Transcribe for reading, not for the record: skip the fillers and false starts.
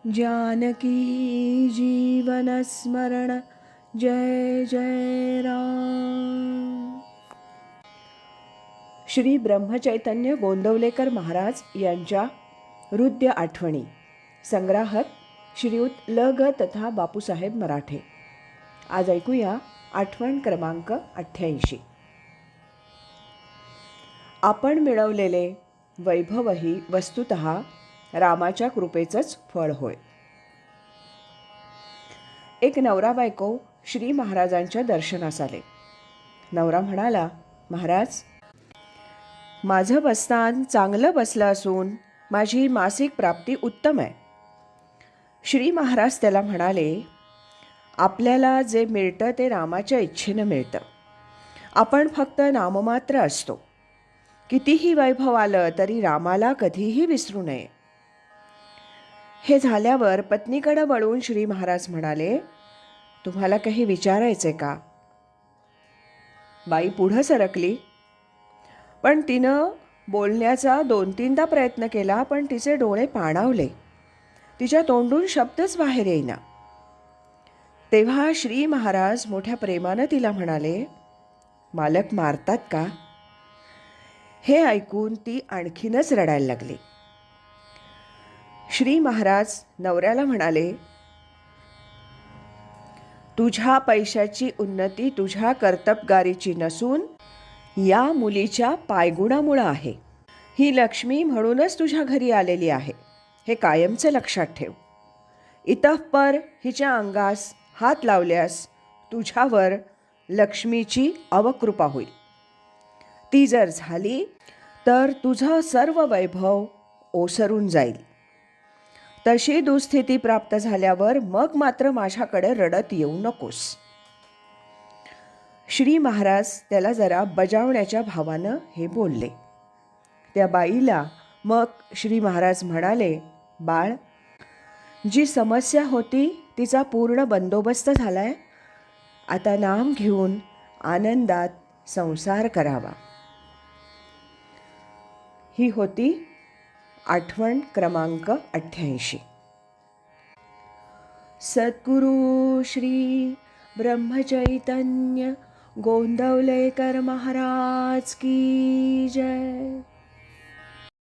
जानकी जीवनस्मरण जय जय राम। श्री ब्रह्मचैतन्य गोंदवलेकर महाराज यांच्या हृदय आठवणी, संग्राहक श्रीयुत ल ग तथा बापूसाहेब मराठे। आज ऐकूया आठवण क्रमांक 88। आपण मिळवलेले वैभवही वस्तुतः रामाच्या कृपेचंच फळ होय। एक नवरा बायको श्री महाराजांच्या दर्शनास आले। नवरा म्हणाला, महाराज, माझं बस्तान चांगलं बसलं असून माझी मासिक प्राप्ती उत्तम आहे। श्री महाराज त्याला म्हणाले, आपल्याला जे मिळतं ते रामाच्या इच्छेनं मिळतं। आपण फक्त नाममात्र असतो। कितीही वैभव आलं तरी रामाला कधीही विसरू नये। हे झाल्यावर पत्नीकडे वळून श्री महाराज म्हणाले, तुम्हाला काही विचारायचे का? बाई पुढं सरकली, पण तिनं बोलण्याचा 2-3दा प्रयत्न केला, पण तिचे डोळे पाणावले। तिच्या तोंडून शब्दच बाहेर येईना। तेव्हा श्री महाराज मोठ्या प्रेमानं तिला म्हणाले, मालक मारतात का? हे ऐकून ती आणखीनच रडायला लागली। श्री महाराज नवऱ्याला म्हणाले, तुझ्या पैशाची उन्नती तुझ्या कर्तबगारीची नसून या मुलीच्या पायगुणामुळं आहे। ही लक्ष्मी म्हणूनच तुझ्या घरी आलेली आहे, हे कायमचं लक्षात ठेव। इतःपर हिच्या अंगास हात लावल्यास तुझ्यावर लक्ष्मीची अवकृपा होईल। ती जर झाली तर तुझं सर्व वैभव ओसरून जाईल। तशी दुस्थिती प्राप्त झाल्यावर मग मात्र माझ्याकडे रडत येऊ नकोस। श्री महाराज त्याला जरा बजावण्याच्या भावानं हे बोलले। त्या बाईला मग श्री महाराज म्हणाले, बाळ, जी समस्या होती तिचा पूर्ण बंदोबस्त झालाय। आता नाम घेऊन आनंदात संसार करावा। ही होती आठवण क्रमांक 88। सद्गुरु श्री ब्रह्मचैतन्य गोंदवलेकर महाराज की जय।